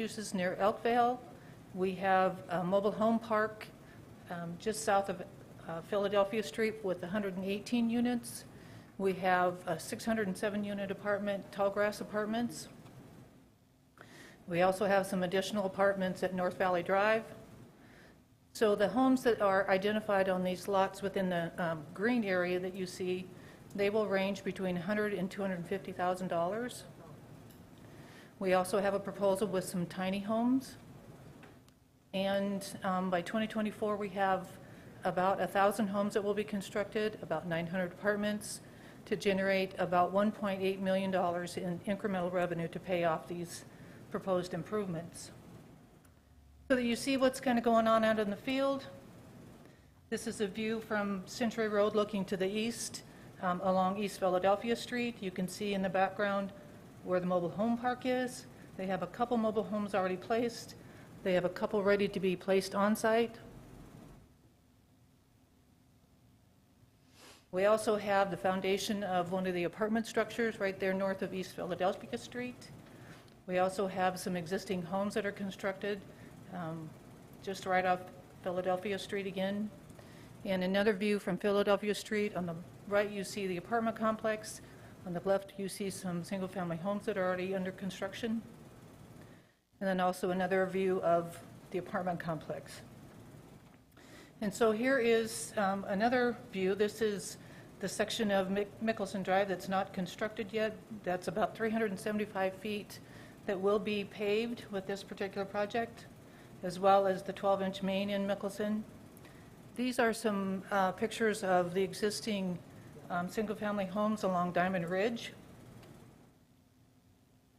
uses near Elkvale. We have a mobile home park just south of Philadelphia Street with 118 units. We have a 607-unit apartment, Tallgrass Apartments. We also have some additional apartments at North Valley Drive. So the homes that are identified on these lots within the green area that you see, they will range between $100,000 and $250,000. We also have a proposal with some tiny homes. And by 2024, we have about 1,000 homes that will be constructed, about 900 apartments, to generate about $1.8 million in incremental revenue to pay off these proposed improvements. So that you see what's kind of going on out in the field. This is a view from Century Road looking to the east along East Philadelphia Street. You can see in the background where the mobile home park is. They have a couple mobile homes already placed. They have a couple ready to be placed on site. We also have the foundation of one of the apartment structures right there north of East Philadelphia Street. We also have some existing homes that are constructed just right off Philadelphia Street again. And another view from Philadelphia Street. On the right you see the apartment complex. On the left you see some single-family homes that are already under construction. And then also another view of the apartment complex. And so here is another view. This is the section of Mickelson Drive that's not constructed yet. That's about 375 feet that will be paved with this particular project, as well as the 12-inch main in Mickelson. These are some pictures of the existing single-family homes along Diamond Ridge.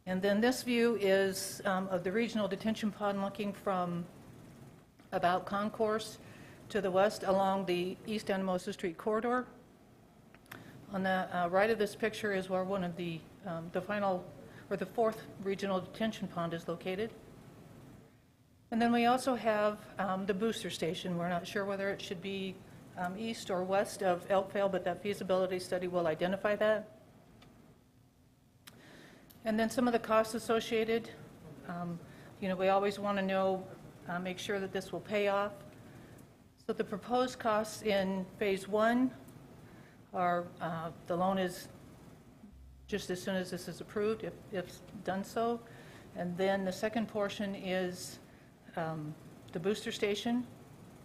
And then this view is of the regional detention pond looking from about Concourse to the west along the East Anamosa Street corridor. On the right of this picture is where one of the final, or the fourth regional detention pond is located. And then we also have the booster station. We're not sure whether it should be east or west of Elkvale, but that feasibility study will identify that. And then some of the costs associated. We always want to know, make sure that this will pay off. So the proposed costs in phase 1 are, the loan is just as soon as this is approved, if done so. And then the second portion is the booster station,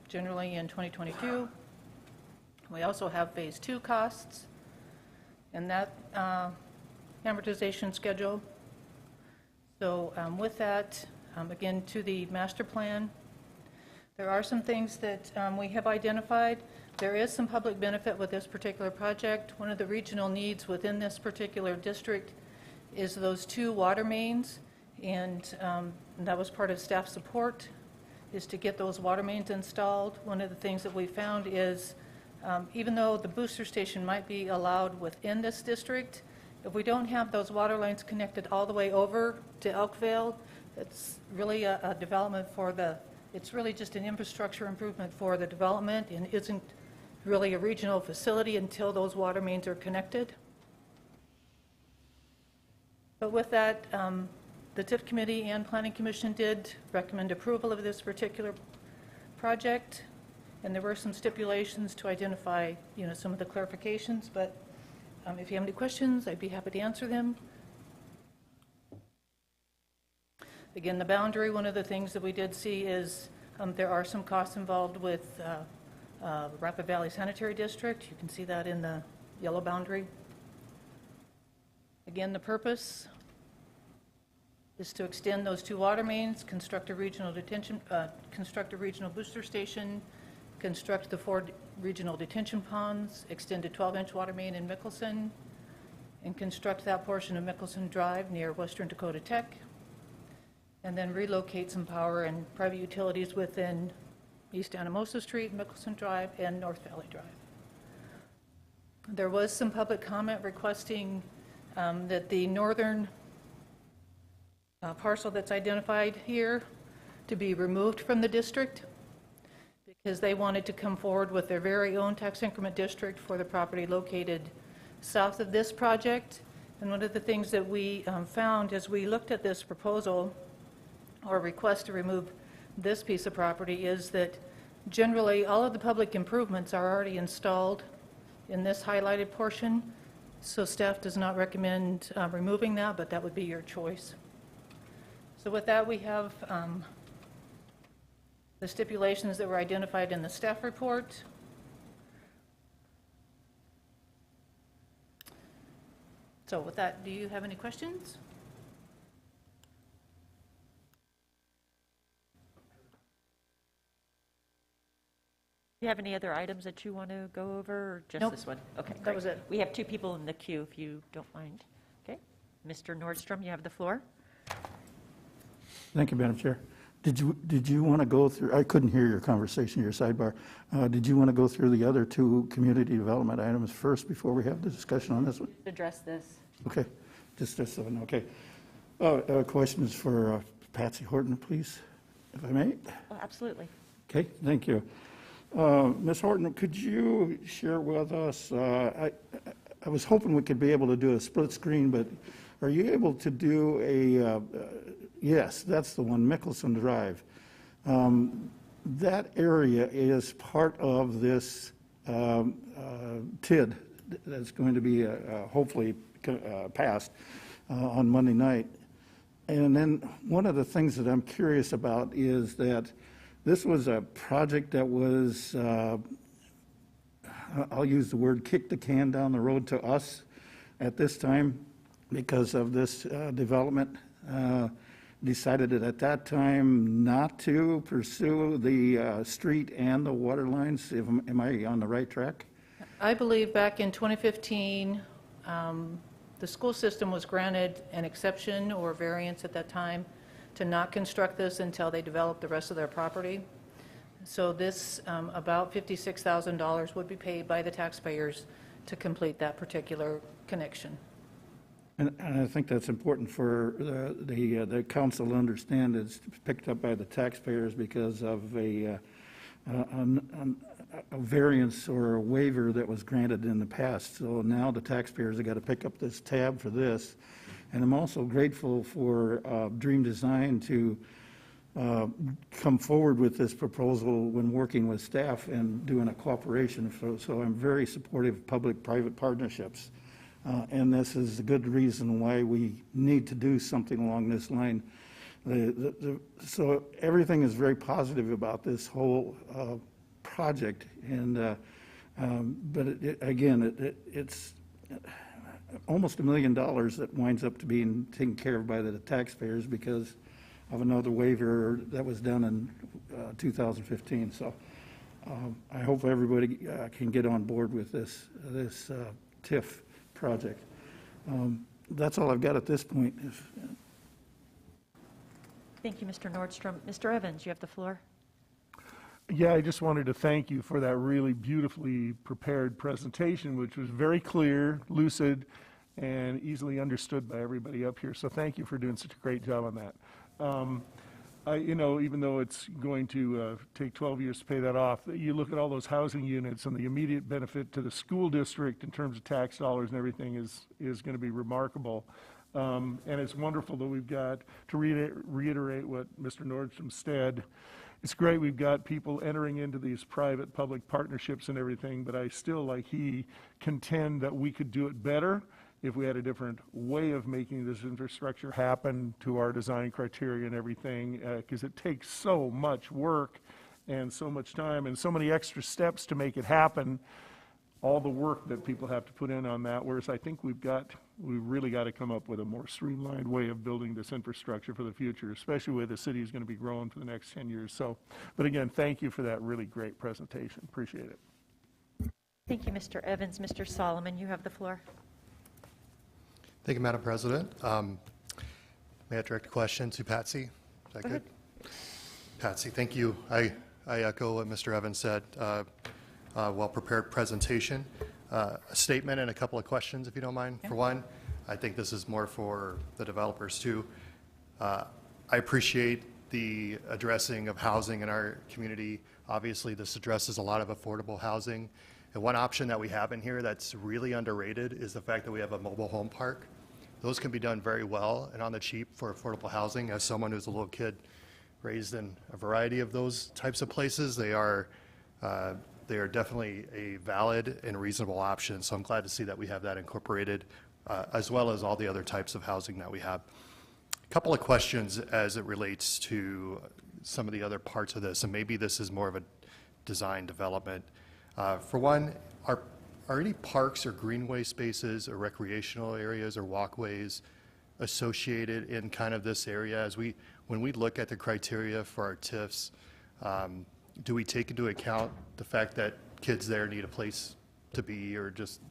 generally in 2022. We also have phase 2 costs, and that amortization schedule. So with that, again, to the master plan, there are some things that we have identified. There is some public benefit with this particular project. One of the regional needs within this particular district is those 2 water mains, and that was part of staff support, is to get those water mains installed. One of the things that we found is even though the booster station might be allowed within this district, if we don't have those water lines connected all the way over to Elkvale, it's really a development for it's really just an infrastructure improvement for the development and isn't really a regional facility until those water mains are connected. But with that, the TIF committee and planning commission did recommend approval of this particular project, and there were some stipulations to identify, some of the clarifications, but if you have any questions, I'd be happy to answer them. Again, the boundary, one of the things that we did see is there are some costs involved with Rapid Valley Sanitary District. You can see that in the yellow boundary. Again, the purpose is to extend those 2 water mains, construct a regional booster station, construct the 4 regional detention ponds, extend a 12-inch water main in Mickelson, and construct that portion of Mickelson Drive near Western Dakota Tech, and then relocate some power and private utilities within East Anamosa Street, Mickelson Drive, and North Valley Drive. There was some public comment requesting that the northern parcel that's identified here to be removed from the district because they wanted to come forward with their very own tax increment district for the property located south of this project. And one of the things that we found as we looked at this proposal or request to remove this piece of property is that generally all of the public improvements are already installed in this highlighted portion, so staff does not recommend removing that, but that would be your choice. So with that, we have the stipulations that were identified in the staff report. So with that, do you have any questions? Do you have any other items that you want to go over, or just Nope. this one? Okay, That great. was it. We have 2 people in the queue, if you don't mind. Okay, Mr. Nordstrom, you have the floor. Thank you, Madam Chair. Did you want to go through, I couldn't hear your conversation, your sidebar. Did you want to go through the other 2 community development items first before we have the discussion on this one? Address this. Okay, just this one, okay. Questions for Patsy Horton, please, if I may? Oh, absolutely. Okay, thank you. Ms. Horton, could you share with us, I was hoping we could be able to do a split screen, but are you able to do a, yes, that's the one, Mickelson Drive. That area is part of this TID that's going to be hopefully passed on Monday night. And then one of the things that I'm curious about is that this was a project that was, I'll use the word kick the can down the road to us at this time because of this development. Decided at that time not to pursue the street and the water lines. Am I on the right track? I believe back in 2015, the school system was granted an exception or variance at that time to not construct this until they developed the rest of their property. So this, about $56,000 would be paid by the taxpayers to complete that particular connection. And I think that's important for the council to understand. It's picked up by the taxpayers because of a variance or a waiver that was granted in the past. So now the taxpayers have got to pick up this tab for this. And I'm also grateful for Dream Design to come forward with this proposal when working with staff and doing a cooperation. So I'm very supportive of public-private partnerships. And this is a good reason why we need to do something along this line. So everything is very positive about this whole project. And but it's almost $1 million that winds up to being taken care of by the taxpayers because of another waiver that was done in 2015. So I hope everybody can get on board with this TIF project. That's all I've got at this point. Thank you, Mr. Nordstrom. Mr. Evans, you have the floor. Yeah, I just wanted to thank you for that really beautifully prepared presentation, which was very clear, lucid, and easily understood by everybody up here. So thank you for doing such a great job on that. Even though it's going to take 12 years to pay that off, you look at all those housing units and the immediate benefit to the school district in terms of tax dollars and everything is going to be remarkable. And it's wonderful that we've got, to reiterate what Mr. Nordstrom said, it's great we've got people entering into these private-public partnerships and everything, but I still, like he, contend that we could do it better if we had a different way of making this infrastructure happen to our design criteria and everything, because it takes so much work and so much time and so many extra steps to make it happen, all the work that people have to put in on that, whereas I think we've really got to come up with a more streamlined way of building this infrastructure for the future, especially where the city is going to be growing for the next 10 years. So, but again, thank you for that really great presentation. Appreciate it. Thank you, Mr. Evans. Mr. Solomon, you have the floor. Thank you, Madam President. May I direct a question to Patsy? Is that Go good? ahead. Patsy, thank you. I echo what Mr. Evans said. Well-prepared presentation. A statement and a couple of questions, if you don't mind. Yeah. For one, I think this is more for the developers, too. I appreciate the addressing of housing in our community. Obviously, this addresses a lot of affordable housing. And one option that we have in here that's really underrated is the fact that we have a mobile home park. those can be done very well and on the cheap for affordable housing. As someone who's a little kid raised in a variety of those types of places, they are definitely a valid and reasonable option. So I'm glad to see that we have that incorporated, as well as all the other types of housing that we have. A couple of questions as it relates to some of the other parts of this, and maybe this is more of a design development. For one, are any parks or greenway spaces or recreational areas or walkways associated in kind of this area? When we look at the criteria for our TIFs, do we take into account the fact that kids there need a place to be or just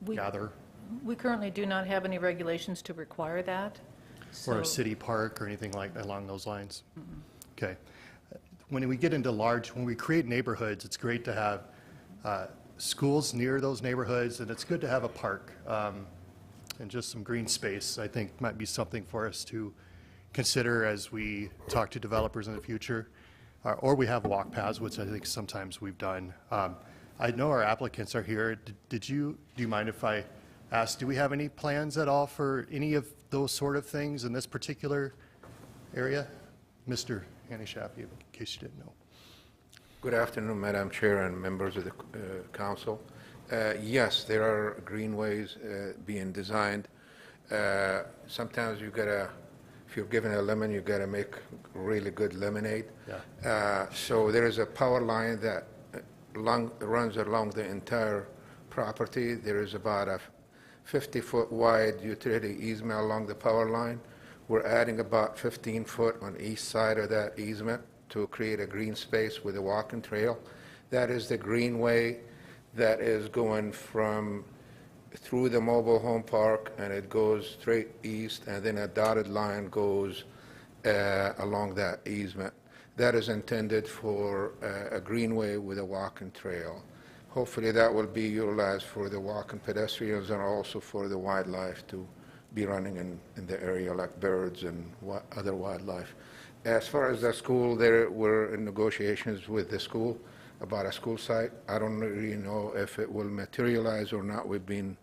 gather? We currently do not have any regulations to require that. Or a So- city park or anything like along those lines? Okay. When we get into when we create neighborhoods, it's great to have schools near those neighborhoods, and it's good to have a park and just some green space, I think might be something for us to consider as we talk to developers in the future. Or we have walk paths, which I think sometimes we've done. I know our applicants are here. Do you mind if I ask, do we have any plans at all for any of those sort of things in this particular area? Mr. Hanishafy, in case you didn't know. Good afternoon, Madam Chair and members of the council. Yes, there are greenways being designed. Sometimes you gotta, if you're given a lemon, you gotta make really good lemonade. Yeah. So there is a power line that runs along the entire property. There is about a 50-foot wide utility easement along the power line. We're adding about 15 foot on each side of that easement to create a green space with a walking trail. That is the greenway that is going through the mobile home park, and it goes straight east, and then a dotted line goes along that easement. That is intended for a greenway with a walking trail. Hopefully that will be utilized for the walking pedestrians and also for the wildlife to be running in the area, like birds and other wildlife. As far as the school, we're in negotiations with the school about a school site. I don't really know if it will materialize or not. We've been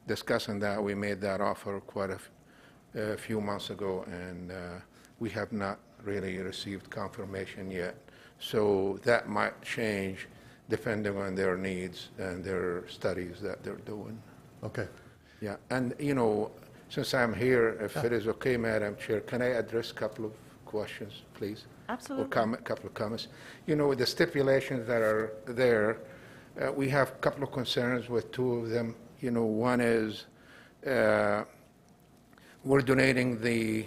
discussing that. We made that offer quite a few months ago, and we have not really received confirmation yet. So that might change depending on their needs and their studies that they're doing. Okay. Yeah, and since I'm here, if it is okay, Madam Chair, can I address a couple of questions, please? Absolutely. Or a couple of comments. The stipulations that are there, we have a couple of concerns with two of them. One is we're donating the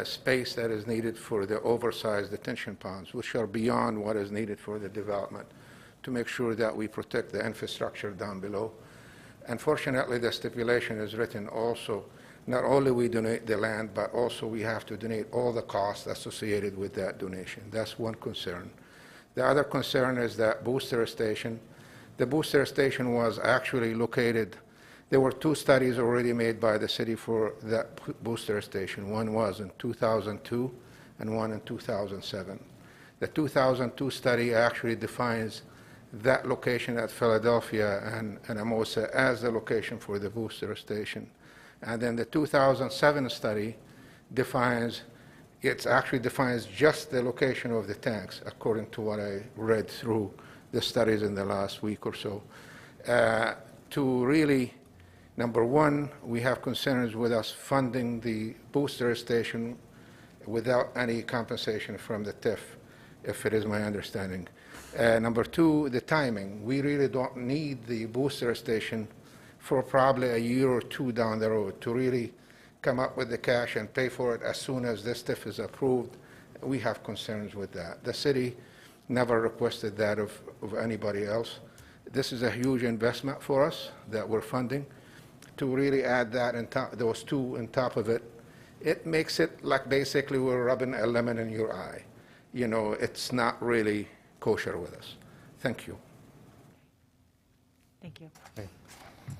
space that is needed for the oversized detention ponds, which are beyond what is needed for the development, to make sure that we protect the infrastructure down below. Unfortunately, the stipulation is written also, not only we donate the land, but also we have to donate all the costs associated with that donation. That's one concern. The other concern is that booster station. The booster station was actually located, there were two studies already made by the city for that booster station. One was in 2002 and one in 2007. The 2002 study actually defines that location at Philadelphia and Amosa as the location for the booster station. And then the 2007 study actually defines just the location of the tanks, according to what I read through the studies in the last week or so. To really, number one, we have concerns with us funding the booster station without any compensation from the TIF, if it is my understanding. Number two, the timing. We really don't need the booster station for probably a year or two down the road to really come up with the cash and pay for it as soon as this TIF is approved. We have concerns with that. The city never requested that of anybody else. This is a huge investment for us that we're funding. To really add that and those two on top of it, it makes it like basically we're rubbing a lemon in your eye. It's not really kosher with us. Thank you. Thank you. Okay.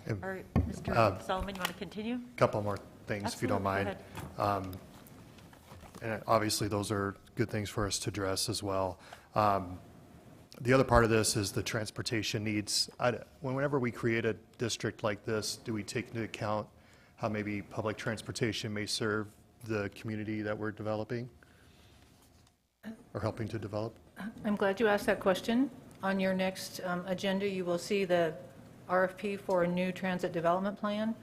All right, Mr. Solomon, you want to continue? Couple more things, if you don't mind. Absolutely, go ahead. And obviously, those are good things for us to address as well. The other part of this is the transportation needs. Whenever we create a district like this, do we take into account how maybe public transportation may serve the community that we're developing or helping to develop? I'm glad you asked that question. On your next agenda, you will see the RFP for a new transit development plan,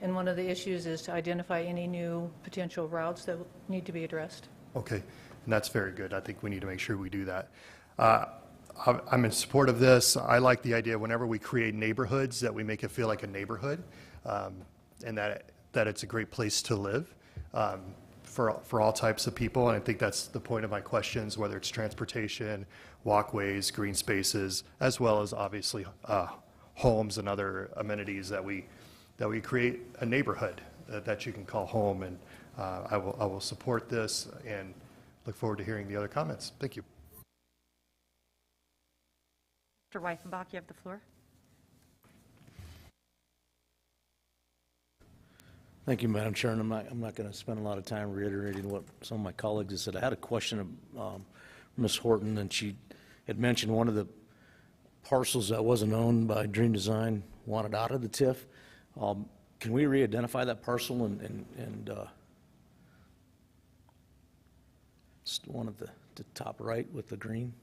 and one of the issues is to identify any new potential routes that need to be addressed. Okay, and that's very good. I think we need to make sure we do that. I'm in support of this. I like the idea whenever we create neighborhoods that we make it feel like a neighborhood, and that it's a great place to live for all types of people. And I think that's the point of my questions, whether it's transportation, walkways, green spaces, as well as obviously homes and other amenities that we create a neighborhood that you can call home. And I will support this and look forward to hearing the other comments. Thank you. Mr. Weifenbach, you have the floor. Thank you, Madam Chair, and I'm not going to spend a lot of time reiterating what some of my colleagues have said. I had a question of Ms. Horton, and she had mentioned one of the parcels that wasn't owned by Dream Design wanted out of the TIF. Can we re-identify that parcel and it's the one at the top right with the green?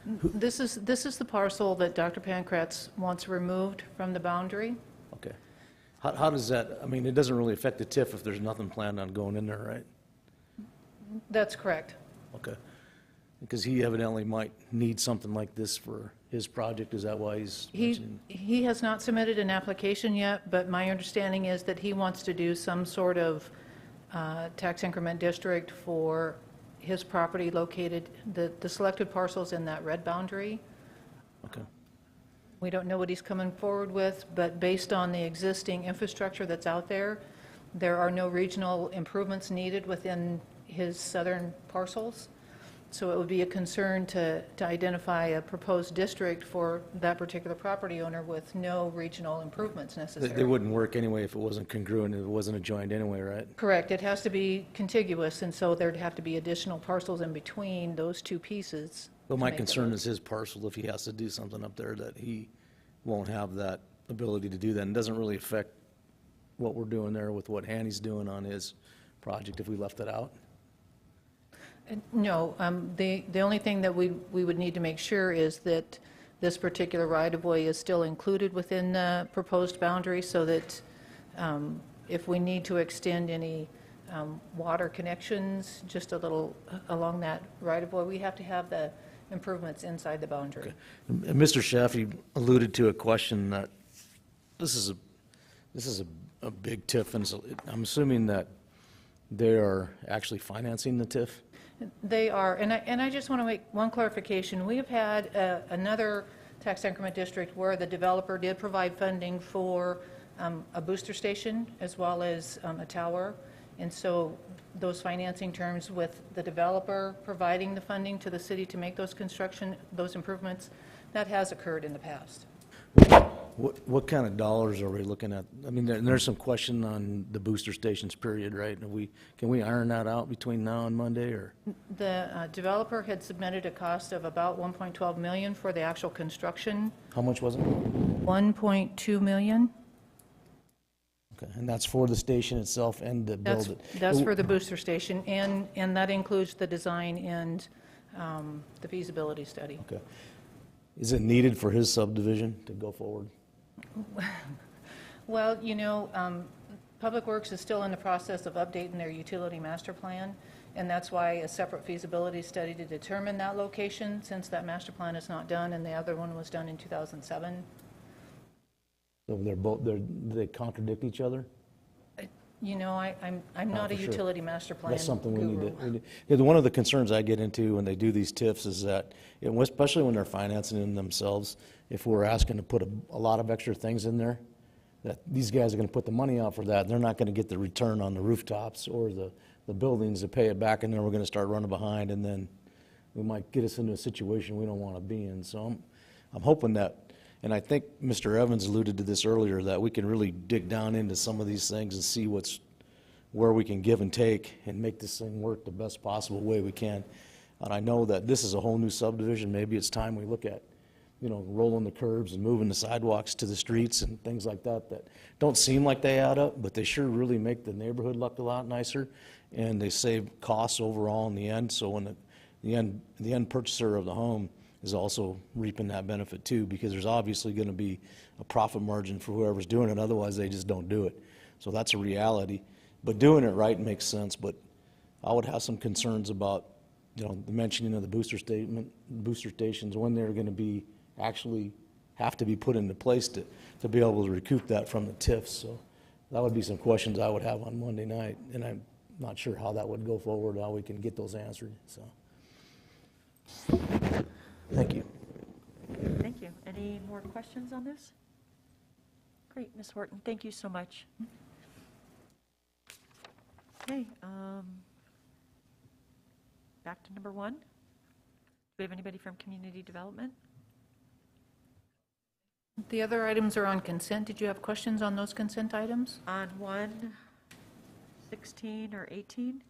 This is the parcel that Dr. Pankratz wants removed from the boundary. Okay. How does that, I mean, it doesn't really affect the TIF if there's nothing planned on going in there, right? That's correct. Okay. Because he evidently might need something like this for his project, is that why he's mentioning? He has not submitted an application yet, but my understanding is that he wants to do some sort of tax increment district for his property located, the selected parcels in that red boundary. Okay. We don't know what he's coming forward with, but based on the existing infrastructure that's out there, there are no regional improvements needed within his southern parcels. So it would be a concern to identify a proposed district for that particular property owner with no regional improvements necessary. They wouldn't work anyway if it wasn't congruent, if it wasn't adjoined anyway, right? Correct. It has to be contiguous, and so there'd have to be additional parcels in between those two pieces. Well, to my make it concern work. is his parcel, if he has to do something up there, that he won't have that ability to do that, and doesn't really affect what we're doing there with what Hanny's doing on his project if we left it out. No, the only thing that we would need to make sure is that this particular right-of-way is still included within the proposed boundary, so that if we need to extend any water connections just a little along that right-of-way, we have to have the improvements inside the boundary. And Mr. Shaffey alluded to a question that this is a big TIF, and so I'm assuming that they are actually financing the TIF? They are, and I just want to make one clarification. We have had another tax increment district where the developer did provide funding for a booster station as well as a tower, and so those financing terms with the developer providing the funding to the city to make those improvements, that has occurred in the past. What kind of dollars are we looking at? I mean, there's some question on the booster stations period, right? Can we iron that out between now and Monday, or? The developer had submitted a cost of about $1.12 million for the actual construction. How much was it? $1.2 million. Okay, and that's for the station itself and to build it? That's for the booster station, and that includes the design and the feasibility study. Okay. Is it needed for his subdivision to go forward? Well, you know, Public Works is still in the process of updating their utility master plan, and that's why a separate feasibility study to determine that location, since that master plan is not done, and the other one was done in 2007. So they contradict each other? You know, I'm not a for sure. utility master plan That's something we guru. need to, yeah, one of the concerns I get into when they do these TIFs is that, especially when they're financing them themselves, if we're asking to put a lot of extra things in there, that these guys are going to put the money out for that, they're not going to get the return on the rooftops or the buildings to pay it back, and then we're going to start running behind, and then we might get us into a situation we don't want to be in. So I'm hoping that, and I think Mr. Evans alluded to this earlier, that we can really dig down into some of these things and see where we can give and take and make this thing work the best possible way we can. And I know that this is a whole new subdivision. Maybe it's time we look at you know, rolling the curbs and moving the sidewalks to the streets and things like that, that don't seem like they add up, but they sure really make the neighborhood look a lot nicer, and they save costs overall in the end. So when the end purchaser of the home is also reaping that benefit too, because there's obviously going to be a profit margin for whoever's doing it, otherwise they just don't do it. So that's a reality. But doing it right makes sense, but I would have some concerns about, you know, the mentioning of the booster stations, when they're going to be actually have to be put into place to be able to recoup that from the TIFs. So that would be some questions I would have on Monday night, and I'm not sure how that would go forward, how we can get those answered. So, thank you. Thank you. Any more questions on this? Great, Ms. Horton, thank you so much. Okay, back to number 1. Do we have anybody from community development? The other items are on consent. Did you have questions on those consent items? On 1, 16, or 18?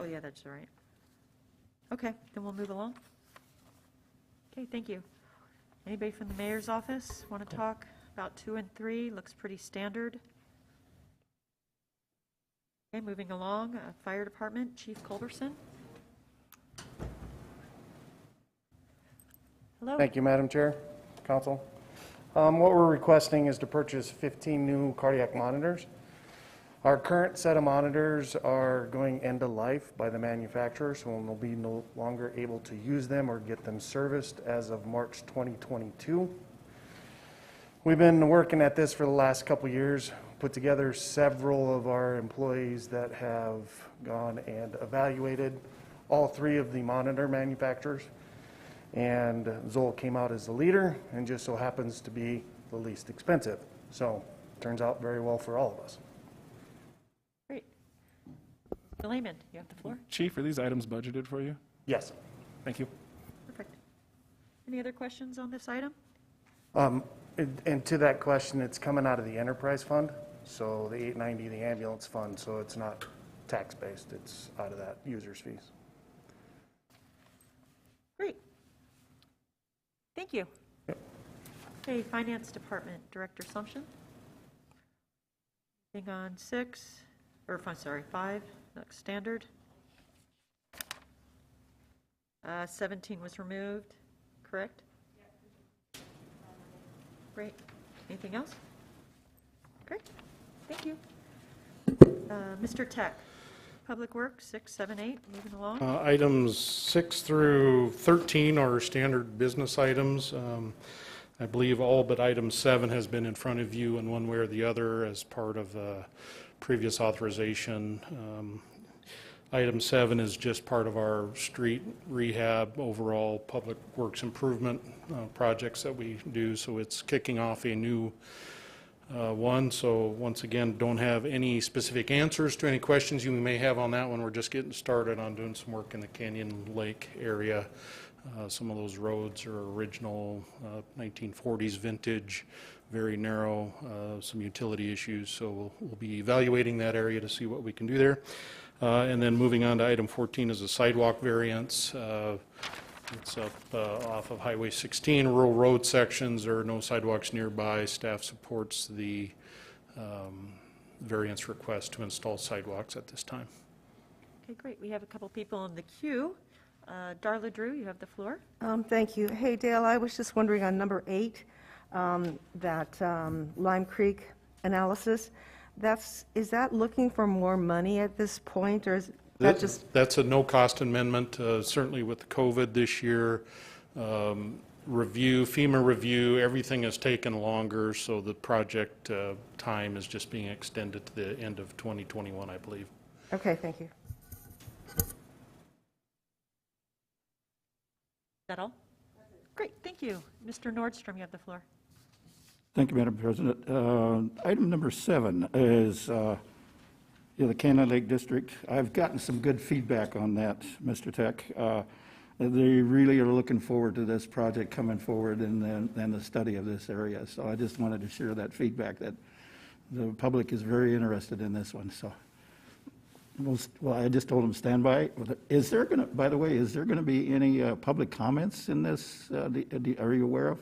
Oh, yeah, that's all right. Okay, then we'll move along. Okay, thank you. Anybody from the mayor's office want to talk about 2 and 3? Looks pretty standard. Okay, moving along, fire department, Chief Culberson. Hello. Thank you, Madam Chair, Council. What we're requesting is to purchase 15 new cardiac monitors. Our current set of monitors are going end of life by the manufacturer, so we'll be no longer able to use them or get them serviced as of March 2022. We've been working at this for the last couple years, put together several of our employees that have gone and evaluated all 3 of the monitor manufacturers. And Zoll came out as the leader and just so happens to be the least expensive. So turns out very well for all of us. Great. Mr. Lehman, you have the floor. Chief, are these items budgeted for you? Yes. Thank you. Perfect. Any other questions on this item? And to that question, it's coming out of the enterprise fund. So the 890, the ambulance fund, so it's not tax-based. It's out of that user's fees. Great. Thank you. Yep. Okay, Finance Department, Director Sumption. Moving on 6, or sorry, 5, looks standard. 17 was removed, correct? Great. Anything else? Great. Thank you. Mr. Tech, Public Works, 6, 7, 8, moving along. Items 6 through 13 are standard business items. I believe all but item 7 has been in front of you in one way or the other as part of previous authorization. Item 7 is just part of our street rehab, overall public works improvement projects that we do. So it's kicking off a new one. So once again, don't have any specific answers to any questions you may have on that one. We're just getting started on doing some work in the Canyon Lake area. Some of those roads are original 1940s vintage, very narrow, some utility issues. So we'll be evaluating that area to see what we can do there. And then moving on to item 14 is a sidewalk variance. It's up off of Highway 16, rural road sections. There are no sidewalks nearby. Staff supports the variance request to install sidewalks at this time. Okay, great. We have a couple people in the queue. Darla Drew, you have the floor. Thank you. Hey, Dale, I was just wondering on number 8, that Lime Creek analysis, is that looking for more money at this point, or is that just? That's a no-cost amendment, certainly with the COVID this year. FEMA review, everything has taken longer, so the project time is just being extended to the end of 2021, I believe. Okay, thank you. Is that all? Great, thank you. Mr. Nordstrom, you have the floor. Thank you, Madam President. Item number 7 is the Canyon Lake District. I've gotten some good feedback on that, Mr. Tech. They really are looking forward to this project coming forward and the study of this area. So I just wanted to share that feedback that the public is very interested in this one. So well, I just told them stand by. Is there going to, by the way, is there going to be any public comments in this? Are you aware of?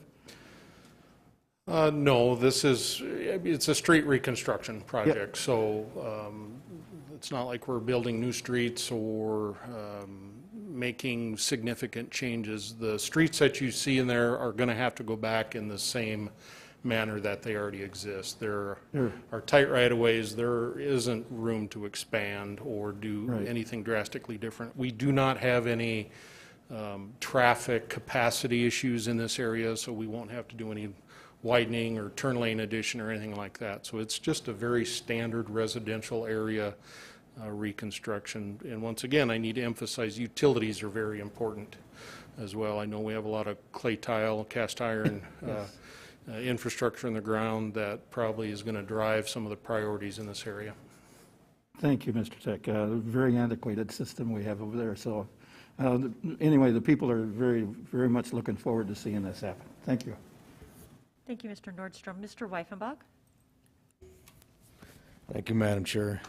No, it's a street reconstruction project, so it's not like we're building new streets or making significant changes. The streets that you see in there are going to have to go back in the same manner that they already exist. There are tight right-of-ways. There isn't room to expand or do anything drastically different. We do not have any traffic capacity issues in this area, so we won't have to do any widening or turn lane addition or anything like that. So it's just a very standard residential area reconstruction. And once again, I need to emphasize utilities are very important as well. I know we have a lot of clay tile, cast iron infrastructure in the ground that probably is going to drive some of the priorities in this area. Thank you, Mr. Tech. Very antiquated system we have over there. So anyway, the people are very, very much looking forward to seeing this happen. Thank you. Thank you, Mr. Nordstrom. Mr. Weifenbach? Thank you, Madam Chair.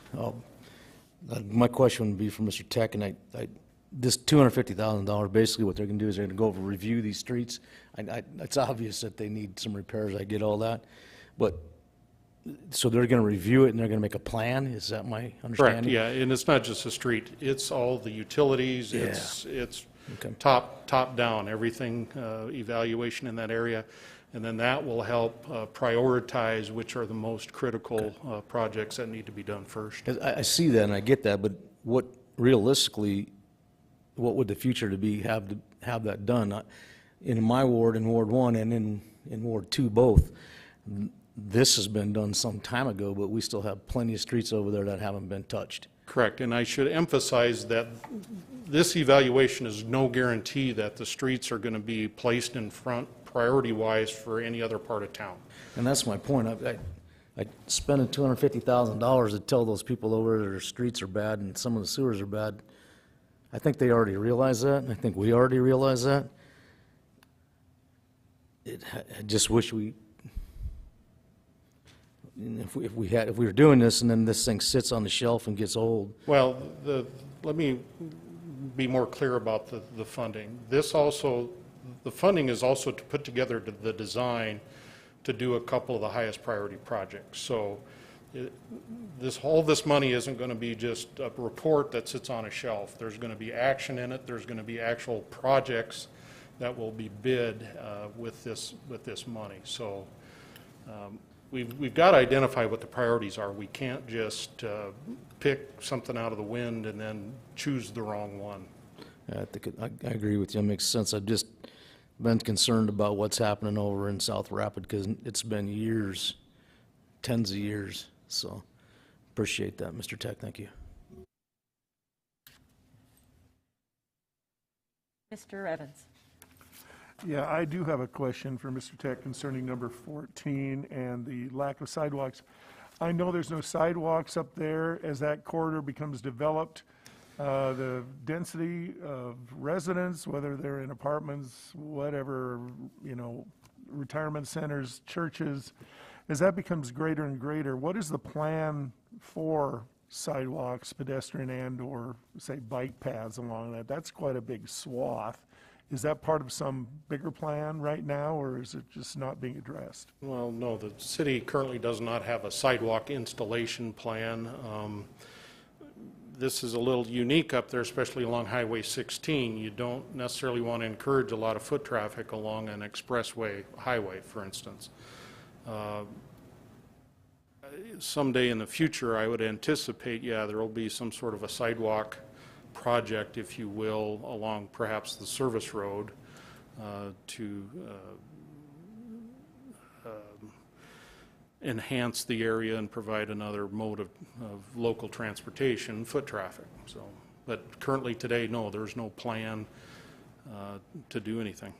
My question would be for Mr. Tech, and this $250,000, basically what they're going to do is they're going to go over review these streets. It's obvious that they need some repairs. I get all that, but so they're going to review it and they're going to make a plan. Is that my understanding? Correct. Yeah, and it's not just a street. It's all the utilities. Yeah. It's Okay. top down, everything, evaluation in that area. And then that will help prioritize which are the most critical projects that need to be done first. 'Cause I see that and I get that, but what realistically, what would the future to be have that done? In my ward, in Ward 1 and in Ward 2 both, this has been done some time ago, but we still have plenty of streets over there that haven't been touched. Correct, and I should emphasize that this evaluation is no guarantee that the streets are going to be placed in front priority-wise for any other part of town. And that's my point. I spending $250,000 to tell those people over there their streets are bad and some of the sewers are bad. I think they already realize that, and I think we already realize that. I just wish if we were doing this and then this thing sits on the shelf and gets old. Well, let me be more clear about the funding. The funding is also to put together the design to do a couple of the highest priority projects. So all this money isn't going to be just a report that sits on a shelf. There's going to be action in it. There's going to be actual projects that will be bid with this money. So we've got to identify what the priorities are. We can't just pick something out of the wind and then choose the wrong one. I think I agree with you. It makes sense. I've just been concerned about what's happening over in South Rapid because it's been years, tens of years. So appreciate that, Mr. Tech. Thank you. Mr. Evans? Yeah, I do have a question for Mr. Tech concerning number 14 and the lack of sidewalks. I know there's no sidewalks up there as that corridor becomes developed. The density of residents, whether they're in apartments, whatever, retirement centers, churches, as that becomes greater and greater, what is the plan for sidewalks, pedestrian and/or, say, bike paths along that? That's quite a big swath. Is that part of some bigger plan right now, or is it just not being addressed? Well, no, the city currently does not have a sidewalk installation plan. This is a little unique up there, especially along Highway 16. You don't necessarily want to encourage a lot of foot traffic along an expressway highway, for instance. Someday in the future, I would anticipate, yeah, there will be some sort of a sidewalk project, if you will, along perhaps the service road to enhance the area and provide another mode of local transportation, foot traffic. So, but currently today, no, there's no plan to do anything.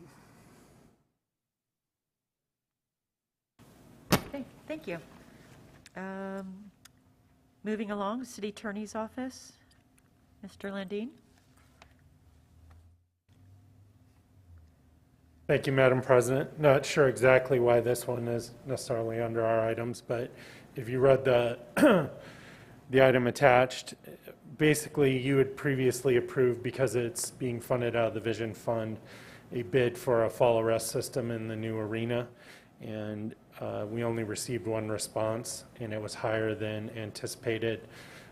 Okay, thank you. Moving along, City Attorney's Office. Mr. Landine? Thank you, Madam President. Not sure exactly why this one is necessarily under our items, but if you read the the item attached, basically you had previously approved, because it's being funded out of the Vision Fund, a bid for a fall arrest system in the new arena. And we only received one response, and it was higher than anticipated.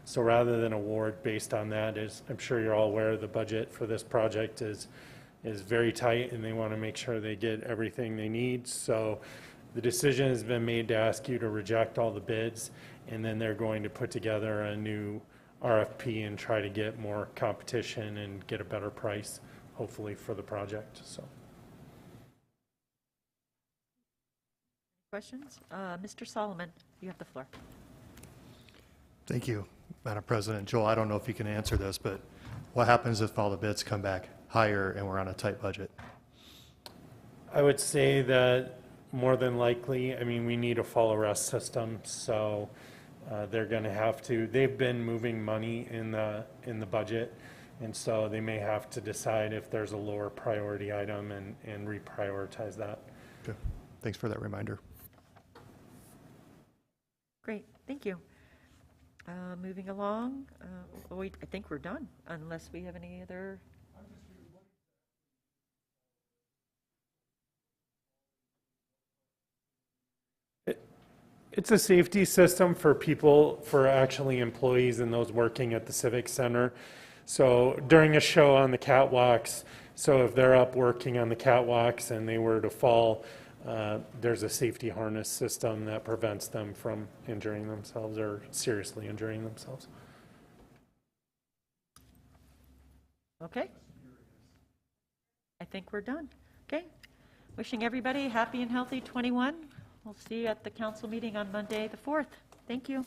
So rather than award based on that, as I'm sure you're all aware, the budget for this project is very tight, and they want to make sure they get everything they need. So the decision has been made to ask you to reject all the bids, and then they're going to put together a new RFP and try to get more competition and get a better price, hopefully, for the project. So. Questions? Mr. Solomon, you have the floor. Thank you, Madam President. Joel, I don't know if you can answer this, but what happens if all the bids come back higher and we're on a tight budget? I would say that more than likely, I mean, we need a fall arrest system, so they're going to have to, they've been moving money in the budget, and so they may have to decide if there's a lower priority item and reprioritize that. Okay. Thanks for that reminder. Great, thank you. Moving along, I think we're done, unless we have any other. It's a safety system for people, for actually employees and those working at the Civic Center. So during a show on the catwalks, so if they're up working on the catwalks and they were to fall, there's a safety harness system that prevents them from injuring themselves or seriously injuring themselves. Okay. I think we're done. Okay. Wishing everybody happy and healthy 21. We'll see you at the council meeting on Monday, the 4th. Thank you.